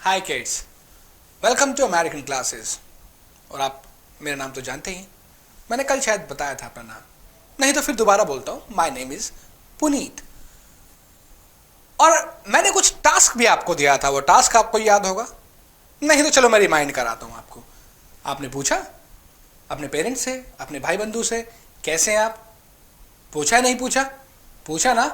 Hi kids, welcome to American classes. और आप मेरा नाम तो जानते ही, मैंने कल शायद बताया था अपना नाम, नहीं तो फिर दोबारा बोलता हूँ। My name is Puneet. और मैंने कुछ टास्क भी आपको दिया था, वो टास्क आपको याद होगा? नहीं तो चलो मैं रिमाइंड कराता हूँ आपको। आपने पूछा अपने पेरेंट्स से, अपने भाई बंधु से, कैसे हैं आप? पूछा नहीं पूछा? पूछा ना?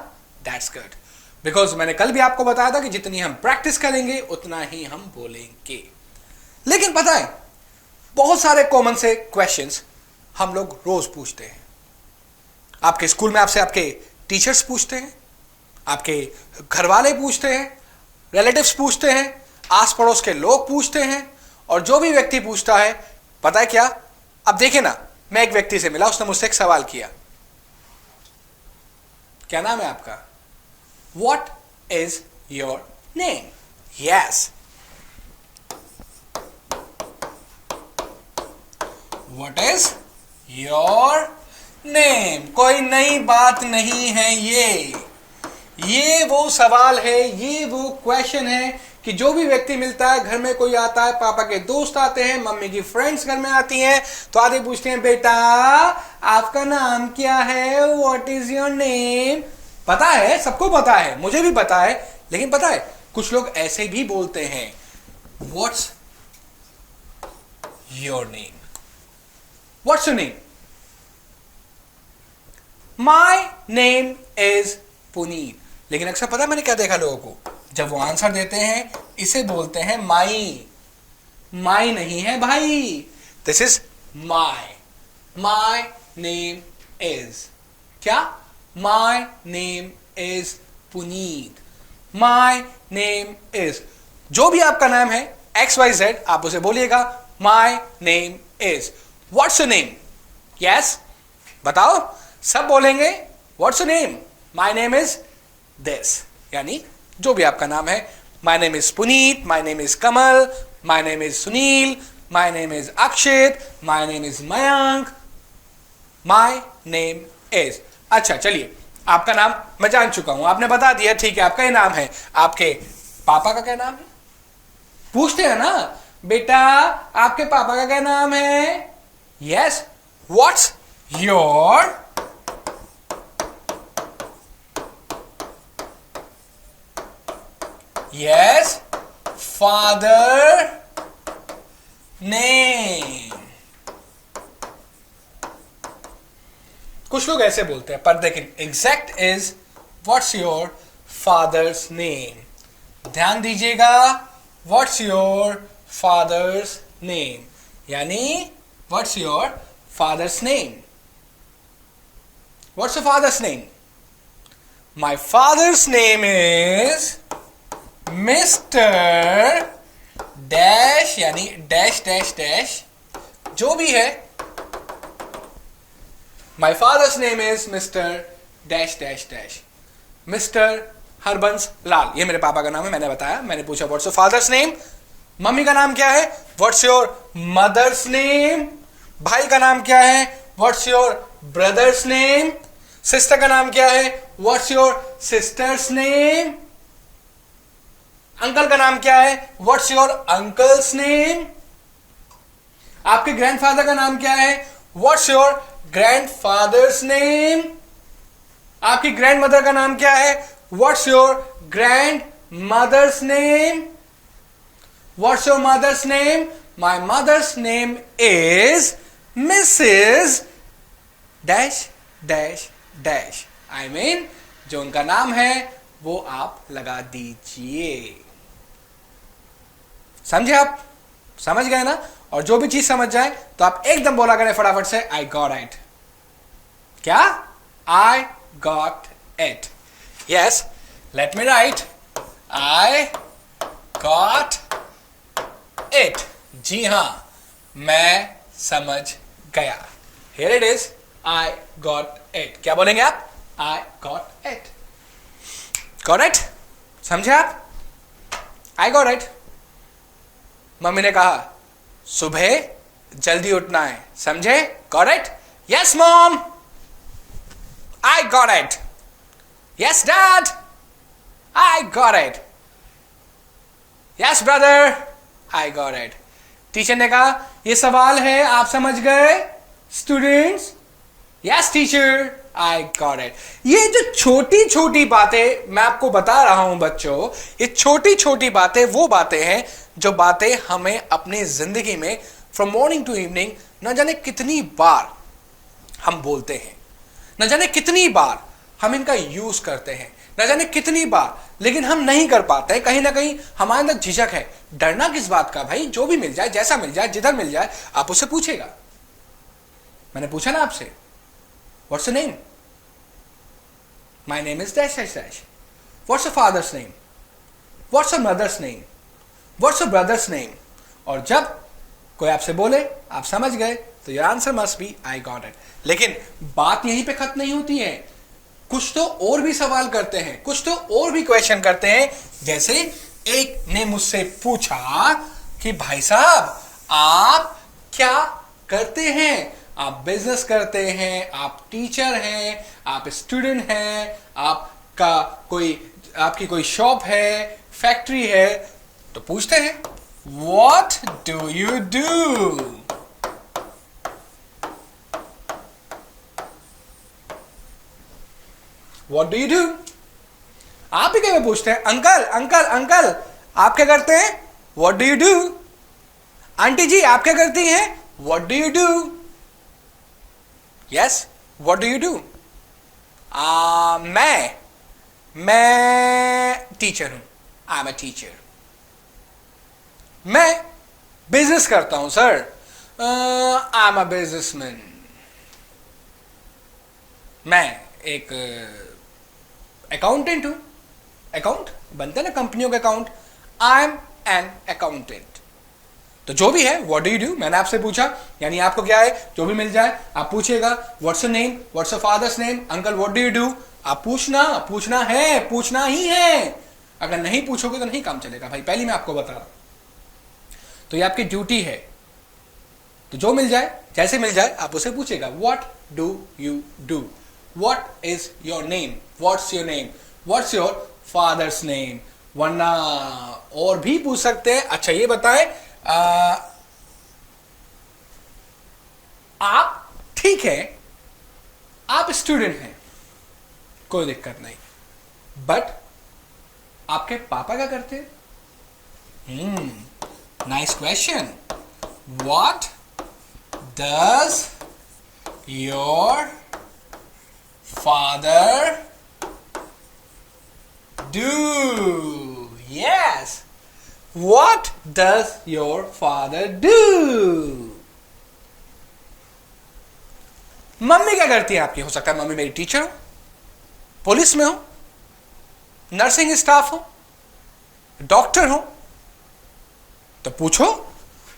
That's good. बिकॉज मैंने कल भी आपको बताया था कि जितनी हम प्रैक्टिस करेंगे उतना ही हम बोलेंगे। लेकिन पता है, बहुत सारे कॉमन से क्वेश्चंस हम लोग रोज पूछते हैं। आपके स्कूल में आपसे आपके टीचर्स पूछते हैं, आपके घर वाले पूछते हैं, रिलेटिव्स पूछते हैं, आस पड़ोस के लोग पूछते हैं, और जो भी व्यक्ति पूछता है, पता है क्या? अब देखिए ना, मैं एक व्यक्ति से मिला, उसने मुझसे एक सवाल किया। क्या नाम है आपका? What is your name? Yes. What is your name? कोई नई बात नहीं है ये वो सवाल है, ये वो क्वेश्चन है कि जो भी व्यक्ति मिलता है, घर में कोई आता है, पापा के दोस्त आते हैं, मम्मी की फ्रेंड्स घर में आती हैं, तो आधे पूछते हैं, बेटा आपका नाम क्या है? What is your name? पता है, सबको पता है, मुझे भी पता है। लेकिन पता है, कुछ लोग ऐसे भी बोलते हैं, What's your name? What's your name? My name is Puneet. लेकिन अक्सर पता है मैंने क्या देखा लोगों को, जब वो आंसर देते हैं, इसे बोलते हैं माई। माई नहीं है भाई, this is my. My name is क्या? My name is Puneet. My name is, जो भी आपका नाम है XYZ, आप उसे बोलिएगा My name is। What's your name? Yes, बताओ, सब बोलेंगे What's your name? My name is this। यानी जो भी आपका नाम है, My name is Puneet, My name is Kamal, My name is Sunil, My name is Akshit, My name is Mayank, My name is। अच्छा चलिए, आपका नाम मैं जान चुका हूं, आपने बता दिया, ठीक है, आपका ही नाम है। आपके पापा का क्या नाम है? पूछते हैं ना, बेटा आपके पापा का क्या नाम है? Yes, what's your yes father name. कुछ लोग ऐसे बोलते हैं, पर देखिए exact is what's your father's name. ध्यान दीजिएगा, व्हाट्स योर फादर्स नेम, यानी what's your father's name. What's your father's name? My father's name is mister dash, यानी डैश डैश डैश, जो भी है। My father's name is Mr. Dash Dash Dash. Mr. Harbans Lal, ये मेरे पापा का नाम है, मैंने बताया। मैंने पूछा What's your father's name? Mummy का नाम क्या है? What's your mother's name? भाई का नाम क्या है? What's your brother's name? Sister का नाम क्या है? What's your sister's name? Uncle का नाम क्या है? What's your uncle's name? आपके ग्रैंडफादर का नाम क्या है? What's your grandfather's name? आपकी ग्रैंडमदर का नाम क्या है? What's your grandmother's name? What's your mother's name? My mother's name is Mrs dash dash dash. I mean जो उनका नाम है वो आप लगा दीजिए। समझे आप? समझ गए ना? और जो भी चीज समझ जाए तो आप एकदम बोला करें फटाफट से, आई गॉट इट। क्या? I got it. Yes, let me right, I got it. जी हां, मैं समझ गया। Here it is, I got it. क्या बोलेंगे आप? I got it. Got it? समझे आप? I got it. मम्मी ने कहा सुबह जल्दी उठना है, समझे? Got it? Yes mom, I got it. Yes dad, I got it. Yes brother, I got it. Teacher ने कहा ये सवाल है, आप समझ गए students? Yes teacher, I got it. ये जो छोटी छोटी बातें मैं आपको बता रहा हूं बच्चों, ये छोटी छोटी बातें वो बातें हैं जो बातें हमें अपनी जिंदगी में फ्रॉम मॉर्निंग टू इवनिंग न जाने कितनी बार हम बोलते हैं, न जाने कितनी बार हम इनका यूज करते हैं, न जाने कितनी बार, लेकिन हम नहीं कर पाते हैं। कहीं ना कहीं हमारे अंदर झिझक है। डरना किस बात का भाई? जो भी मिल जाए, जैसा मिल जाए, जिधर मिल जाए, आप उससे पूछेगा। मैंने पूछा ना आपसे, what's your name? My name is dash dash dash. What's your father's name? What's your mother's name? What's your brother's name? और जब कोई आपसे बोले आप समझ गए तो your answer must be I got it. लेकिन बात यहीं पे खत्म नहीं होती है, कुछ तो और भी सवाल करते हैं, कुछ तो और भी क्वेश्चन करते हैं। जैसे एक ने मुझसे पूछा कि भाई साहब आप क्या करते हैं? आप बिजनेस करते हैं, आप टीचर हैं, आप स्टूडेंट हैं, आपकी कोई शॉप है, फैक्ट्री है। तो पूछते हैं what do you do? What do you do? आप ही क्या पूछते हैं? अंकल अंकल अंकल आप क्या करते हैं? What do you do? Aunty ji आप क्या करती हैं? What do you do? Yes, what do you do? मैं टीचर हूं। I am a teacher. मैं बिजनेस करता हूं sir. I am a businessman. मैं एक अकाउंटेंट हूं। अकाउंट बनते ना कंपनियों के account. I am an accountant. तो जो भी है व्हाट डू यू डू, मैंने आपसे पूछा, यानी आपको क्या है, जो भी मिल जाए आप पूछेगा। What's your name? What's your father's name? Uncle what do you do? आप पूछना है, पूछना ही है। अगर नहीं पूछोगे तो नहीं काम चलेगा भाई, पहले मैं आपको बता रहा हूं। तो ये आपकी ड्यूटी है। तो जो मिल जाए, जैसे मिल जाए, आप उसे पूछेगा what do you do? What is your name? What's your name? What's your father's name? वरना और भी पूछ सकते हैं। अच्छा ये बताएं, आप ठीक है, आप स्टूडेंट हैं, कोई दिक्कत नहीं, बट आपके पापा क्या करते हैं? Nice question. What does your father do? Yes. What does your father do? Mummy क्या करती है आपकी? हो सकता है मम्मी मेरी टीचर हो, पुलिस में हो, नर्सिंग स्टाफ हो, डॉक्टर हो। तो पूछो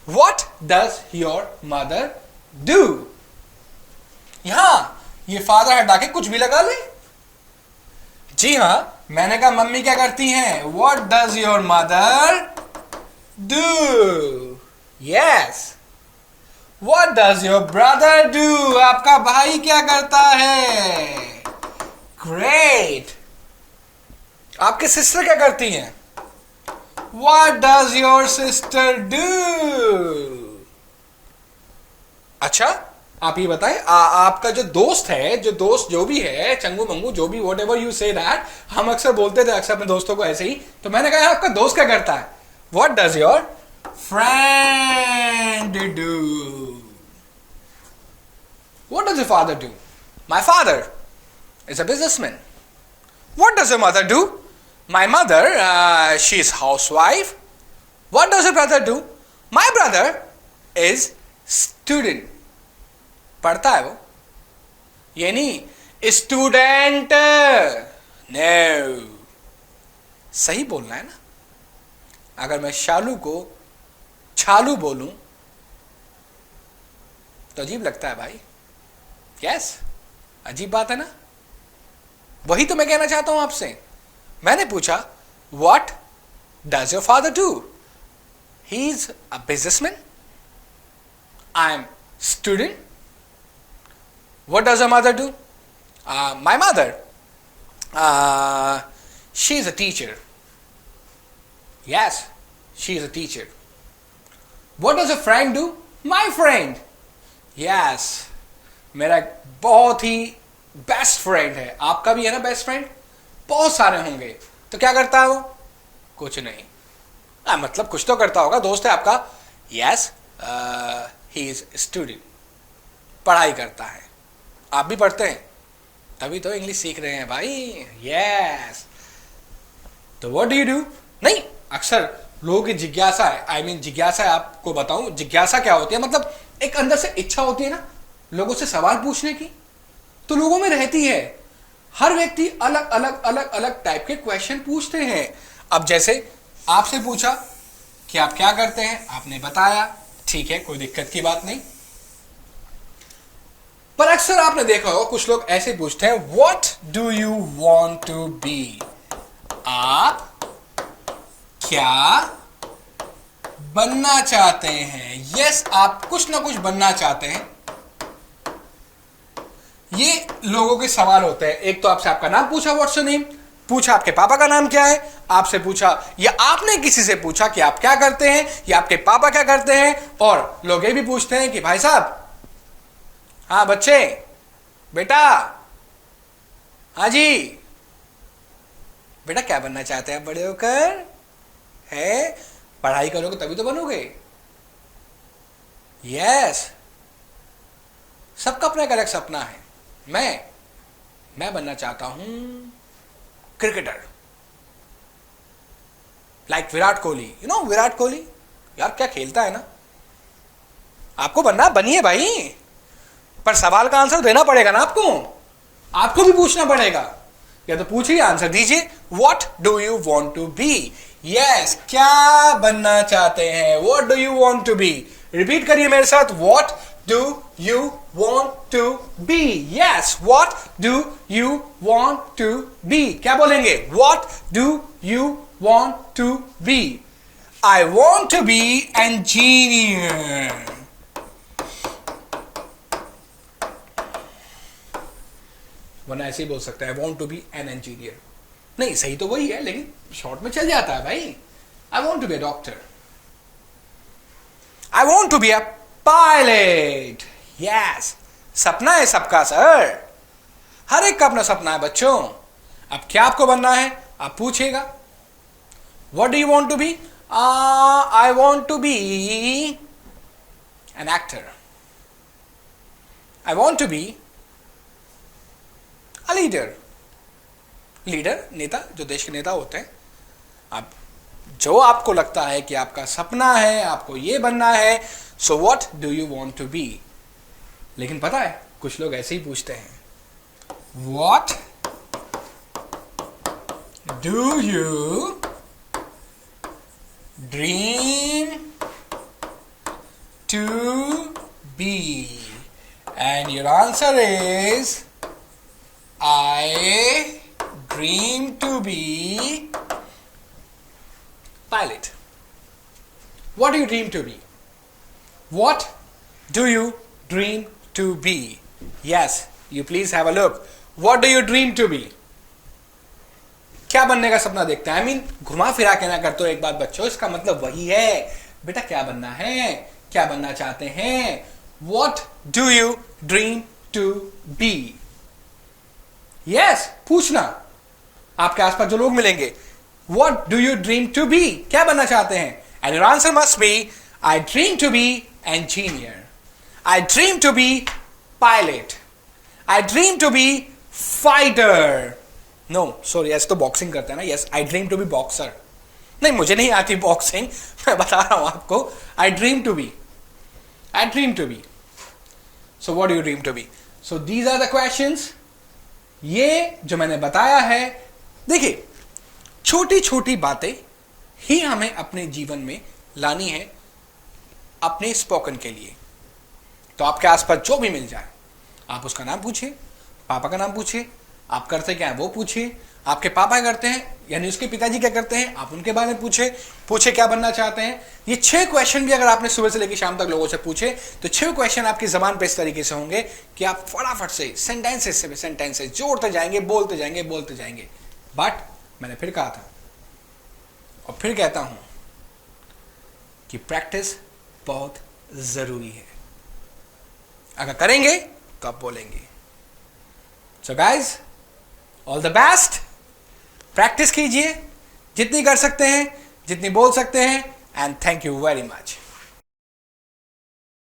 What does your mother do? यहां ये फादर हटा के कुछ भी लगा ले। जी हां, मैंने कहा मम्मी क्या करती हैं? What does your mother do? Yes. What does your brother do? आपका भाई क्या करता है? Great. आपके सिस्टर क्या करती हैं? What does your sister do? अच्छा आप ये बताएं, आपका जो दोस्त है, जो भी है, चंगू मंगू जो भी, what ever you say that, हम अक्सर बोलते थे अक्सर अपने दोस्तों को ऐसे ही। तो मैंने कहा आपका दोस्त क्या करता है? What does your friend do? What does your father do? My father is a businessman. What does your mother do? My mother, she is housewife. What does your brother do? My brother is student. पढ़ता है वो, ये नहीं student. No, सही बोलना है ना। अगर मैं शालू को छालू बोलूं तो अजीब लगता है भाई। यस, अजीब बात है ना। वही तो मैं कहना चाहता हूं आपसे। मैंने पूछा what does your father do? He is a businessman. I am student. What does your mother do? My mother, she is a teacher. Yes, she is a teacher. What does a friend do? My friend. Yes. मेरा एक बहुत ही best friend है. आपका भी है ना best friend? बहुत सारे होंगे. तो क्या करता है वो? कुछ नहीं. मतलब कुछ तो करता होगा. दोस्त है आपका? Yes. He is student. पढ़ाई करता है. आप भी पढ़ते हैं? तभी तो इंग्लिश सीख रहे हैं भाई. Yes. तो what do you do? नहीं, अक्सर लोगों की जिज्ञासा है. I mean, जिज्ञासा है. आपको बताऊं जिज्ञासा क्या होती है. मतलब एक अंदर से इच्छा होती है ना लोगों से सवाल पूछने की. तो लोगों में रहती है. हर व्यक्ति अलग अलग अलग अलग टाइप के क्वेश्चन पूछते हैं. अब जैसे आपसे पूछा कि आप क्या करते हैं, आपने बताया, ठीक है, कोई दिक्कत की बात नहीं. पर अक्सर आपने देखा होगा कुछ लोग ऐसे पूछते हैं, what do you want to be? आप क्या बनना चाहते हैं? यस, आप कुछ ना कुछ बनना चाहते हैं. ये लोगों के सवाल होते हैं. एक तो आपसे आपका नाम पूछा, व्हाट्स योर नेम, पूछा आपके पापा का नाम क्या है, आपसे पूछा या आपने किसी से पूछा कि आप क्या करते हैं या आपके पापा क्या करते हैं. और लोग ये भी पूछते हैं कि भाई साहब, हाँ बच्चे, बेटा, हाँ जी, बेटा क्या बनना चाहते हैं बड़े होकर? है, पढ़ाई करोगे तभी तो बनोगे. यस, सबका अपना एक अलग सपना है. मैं बनना चाहता हूं cricketer, like Virat Kohli. You know Virat Kohli, यार क्या खेलता है ना. आपको बनना, बनिए भाई, पर सवाल का आंसर देना पड़ेगा ना आपको भी पूछना पड़ेगा. या तो पूछिए, आंसर दीजिए. What do you want to be? Yes, क्या बनना चाहते हैं? What do you want to be? Repeat करिए मेरे साथ. What do you want to be? Yes, what do you want to be? क्या बोलेंगे? What do you want to be? I want to be engineer. वरना ऐसे ही बोल सकता है, I want to be an engineer. नहीं, सही तो वही है, लेकिन शॉर्ट में चल जाता है भाई. I want to be a doctor. I want to be a pilot. Yes, सपना है सबका सर. हर एक का अपना सपना है बच्चों. अब क्या आपको बनना है आप पूछिएगा. What do you want to be? I want to be an actor. I want to be leader. नेता, जो देश के नेता होते हैं. अब जो आपको लगता है कि आपका सपना है, आपको ये बनना है, so what do you want to be. लेकिन पता है कुछ लोग ऐसे ही पूछते हैं, what do you dream to be? And your answer is I dream to be pilot. What do you dream to be? What do you dream to be? Yes, you please have a look. What do you dream to be? क्या बनने का सपना देखते हैं? I mean, घुमा फिरा के ना कर तो एक बात बच्चों, इसका मतलब वही है. बेटा क्या बनना है, क्या बनना चाहते हैं? What do you dream to be? Yes, पूछना. आपके आसपास जो लोग मिलेंगे, what do you dream to be? क्या बनना चाहते हैं? And your answer must be, I dream to be engineer. I dream to be pilot. I dream to be fighter. No sorry, ऐसे तो बॉक्सिंग करते हैं ना. Yes, I dream to be boxer. नहीं, मुझे नहीं आती बॉक्सिंग, मैं बता रहा हूं आपको. I dream to be. I dream to be. So what do you dream to be? So these are the questions. ये जो मैंने बताया है, देखिए, छोटी छोटी बातें ही हमें अपने जीवन में लानी है अपने स्पोकन के लिए. तो आपके आसपास जो भी मिल जाए, आप उसका नाम पूछिए, पापा का नाम पूछिए, आप करते क्या है वो पूछिए. आपके पापा क्या करते हैं, यानी उसके पिताजी क्या करते हैं, आप उनके बारे में पूछे क्या बनना चाहते हैं. ये 6 क्वेश्चन भी अगर आपने सुबह से लेकर शाम तक लोगों से पूछे, तो 6 क्वेश्चन आपकी जबान पे इस तरीके से होंगे कि आप फटाफट से सेंटेंसेस जोड़ते जाएंगे, बोलते जाएंगे. बट मैंने फिर कहा था और फिर कहता हूं, कि प्रैक्टिस बहुत ज़रूरी है। अगर करेंगे तो आप बोलेंगे। So guys, all the best. Practice कीजिए जितनी कर सकते हैं, जितनी बोल सकते हैं, and thank you very much.